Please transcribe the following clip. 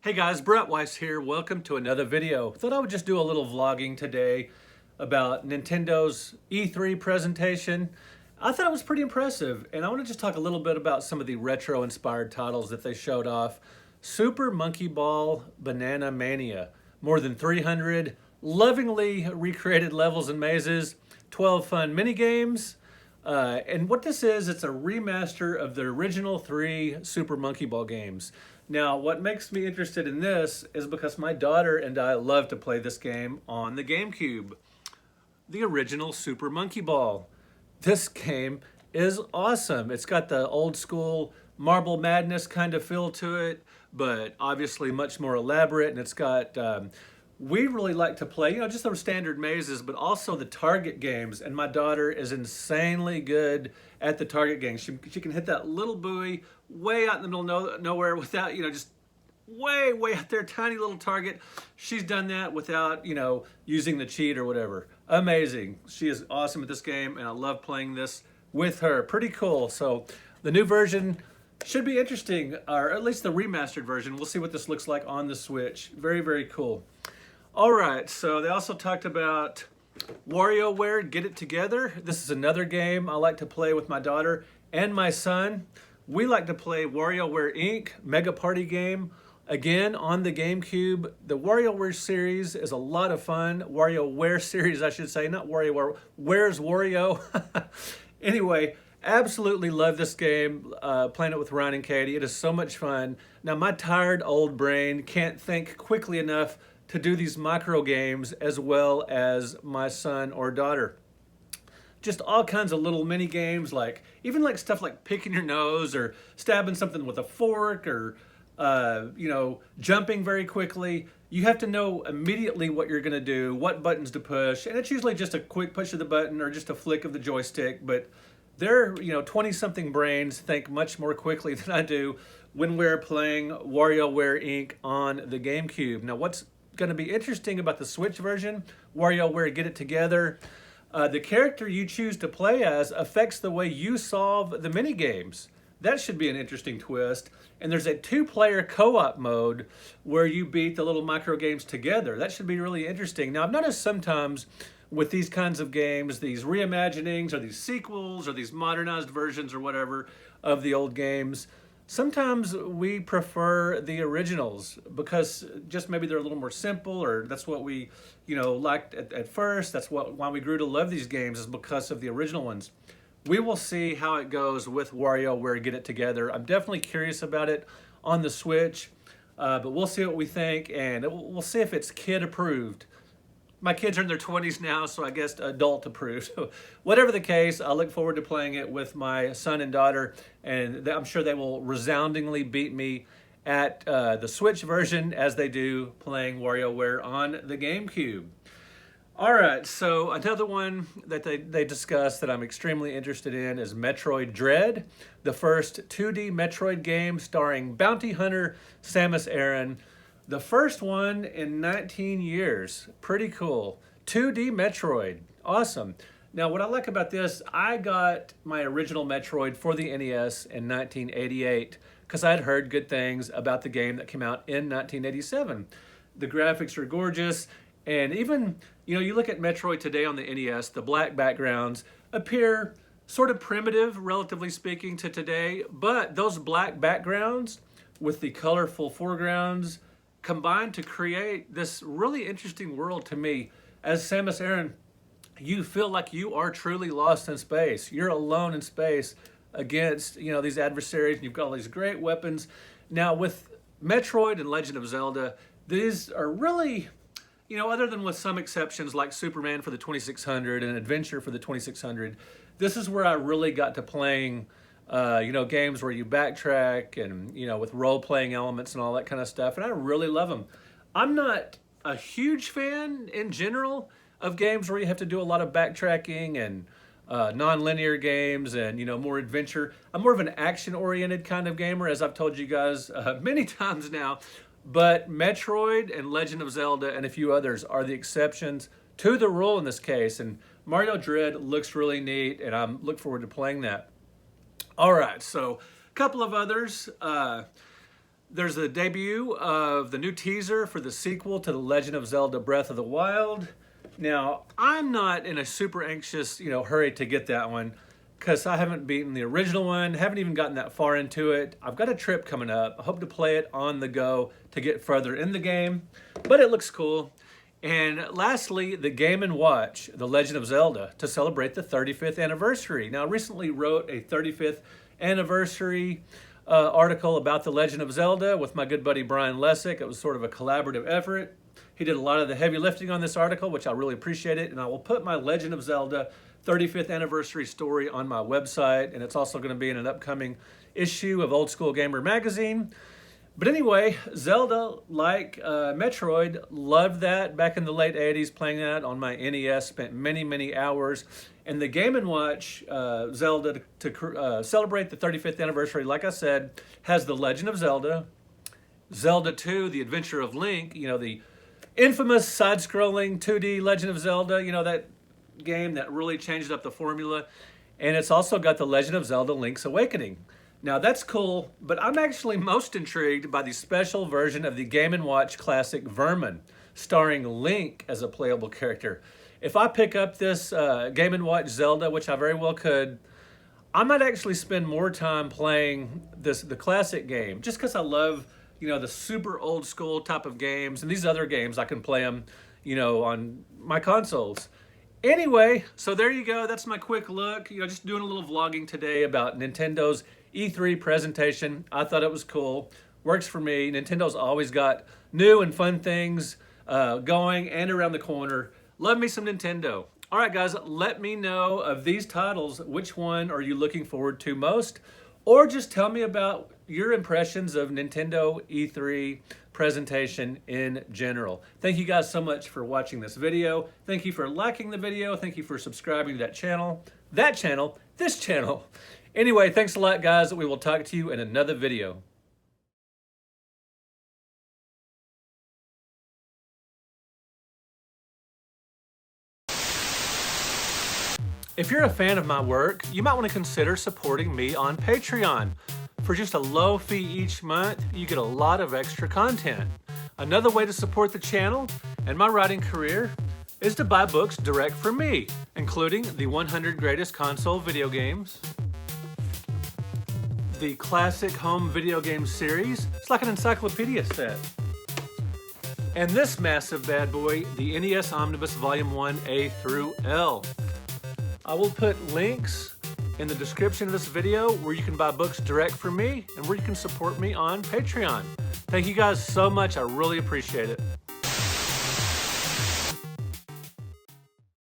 Hey guys, Brett Weiss here. Welcome to another video. Thought I would just do a little vlogging today about Nintendo's E3 presentation. I thought it was pretty impressive, and I want to just talk a little bit about some of the retro-inspired titles that they showed off. Super Monkey Ball Banana Mania. More than 300 lovingly recreated levels and mazes, 12 fun mini-games. And what this is, it's a remaster of the original 3 Super Monkey Ball games. Now, what makes me interested in this is because my daughter and I love to play this game on the GameCube. The original Super Monkey Ball. This game is awesome. It's got the old school Marble Madness kind of feel to it, but obviously much more elaborate, and it's got we really like to play, just those standard mazes, but also the target games. And my daughter is insanely good at the target games. She can hit that little buoy way out in the middle of nowhere without, just way out there, tiny little target. She's done that without, using the cheat or whatever. Amazing. She is awesome at this game, and I love playing this with her. Pretty cool. So the new version should be interesting, or at least the remastered version. We'll see what this looks like on the Switch. Very, very cool. All right, so they also talked about WarioWare Get It Together. This is another game I like to play with my daughter and my son. We like to play WarioWare Inc. Mega Party game, again on the GameCube. The WarioWare series is a lot of fun. WarioWare series, I should say, not WarioWare. Where's Wario? Anyway, absolutely love this game, playing it with Ryan and Katie. It is so much fun. Now, my tired old brain can't think quickly enough to do these micro games as well as my son or daughter. Just all kinds of little mini games, even stuff like picking your nose or stabbing something with a fork or jumping very quickly. You have to know immediately what you're going to do, what buttons to push, and it's usually just a quick push of the button or just a flick of the joystick. But their 20-something brains think much more quickly than I do when we're playing WarioWare Inc. on the GameCube. Now, what's going to be interesting about the Switch version, WarioWare Get It Together, the character you choose to play as affects the way you solve the mini games. That should be an interesting twist. And there's a 2-player co-op mode where you beat the little micro games together. That should be really interesting. Now, I've noticed sometimes with these kinds of games, these reimaginings or these sequels or these modernized versions or whatever of the old games, sometimes we prefer the originals because just maybe they're a little more simple, or that's what we, liked at first. That's why we grew to love these games, is because of the original ones. We will see how it goes with WarioWare Get It Together. I'm definitely curious about it on the Switch, but we'll see what we think, and we'll see if it's kid approved. My kids are in their 20s now, so I guess adult approved. So whatever the case, I look forward to playing it with my son and daughter, and I'm sure they will resoundingly beat me at the Switch version as they do playing WarioWare on the GameCube. All right, so another one that they discussed that I'm extremely interested in is Metroid Dread, the first 2D Metroid game starring bounty hunter Samus Aran. The first one in 19 years. Pretty cool. 2D Metroid. Awesome. Now, what I like about this, I got my original Metroid for the NES in 1988 because I'd heard good things about the game that came out in 1987. The graphics are gorgeous, and even, you look at Metroid today on the NES, the black backgrounds appear sort of primitive, relatively speaking, to today, but those black backgrounds with the colorful foregrounds combined to create this really interesting world to me. As Samus Aran, you feel like you are truly lost in space. You're alone in space against, these adversaries, and you've got all these great weapons. Now, with Metroid and Legend of Zelda, these are really, other than with some exceptions like Superman for the 2600 and Adventure for the 2600, this is where I really got to playing games where you backtrack and, with role-playing elements and all that kind of stuff, and I really love them. I'm not a huge fan in general of games where you have to do a lot of backtracking and non-linear games and, more adventure. I'm more of an action-oriented kind of gamer, as I've told you guys many times now, but Metroid and Legend of Zelda and a few others are the exceptions to the rule in this case, and Mario Dread looks really neat, and I look forward to playing that. All right, so a couple of others. There's the debut of the new teaser for the sequel to The Legend of Zelda Breath of the Wild. Now, I'm not in a super anxious, hurry to get that one because I haven't beaten the original one, haven't even gotten that far into it. I've got a trip coming up. I hope to play it on the go to get further in the game, but it looks cool. And lastly, the Game & Watch, The Legend of Zelda, to celebrate the 35th anniversary. Now, I recently wrote a 35th anniversary article about The Legend of Zelda with my good buddy Brian Lessick. It was sort of a collaborative effort. He did a lot of the heavy lifting on this article, which I really appreciate it. And I will put my Legend of Zelda 35th anniversary story on my website. And it's also going to be in an upcoming issue of Old School Gamer magazine. But anyway, Zelda, like Metroid, loved that back in the late 80s, playing that on my NES, spent many, many hours. And the Game & Watch Zelda to celebrate the 35th anniversary, like I said, has The Legend of Zelda, Zelda 2, The Adventure of Link, the infamous side-scrolling 2D Legend of Zelda, that game that really changed up the formula. And it's also got The Legend of Zelda Link's Awakening. Now that's cool, but I'm actually most intrigued by the special version of the Game & Watch classic Vermin, starring Link as a playable character. If I pick up this Game & Watch Zelda, which I very well could, I might actually spend more time playing the classic game, just because I love, the super old school type of games, and these other games I can play them, on my consoles. Anyway, so there you go. That's my quick look. Just doing a little vlogging today about Nintendo's E3 presentation. I thought it was cool. Works for me. Nintendo's always got new and fun things going and around the corner. Love me some Nintendo. All right, guys, let me know of these titles, which one are you looking forward to most? Or just tell me about your impressions of Nintendo E3 presentation in general. Thank you guys so much for watching this video. Thank you for liking the video. Thank you for subscribing to this channel. Anyway, thanks a lot, guys. We will talk to you in another video. If you're a fan of my work, you might want to consider supporting me on Patreon. For just a low fee each month, you get a lot of extra content. Another way to support the channel and my writing career is to buy books direct from me, including the 100 Greatest Console Video Games, the Classic Home Video Game Series. It's like an encyclopedia set. And this massive bad boy, the NES Omnibus Volume 1 A through L. I will put links in the description of this video where you can buy books direct from me and where you can support me on Patreon. Thank you guys so much. I really appreciate it.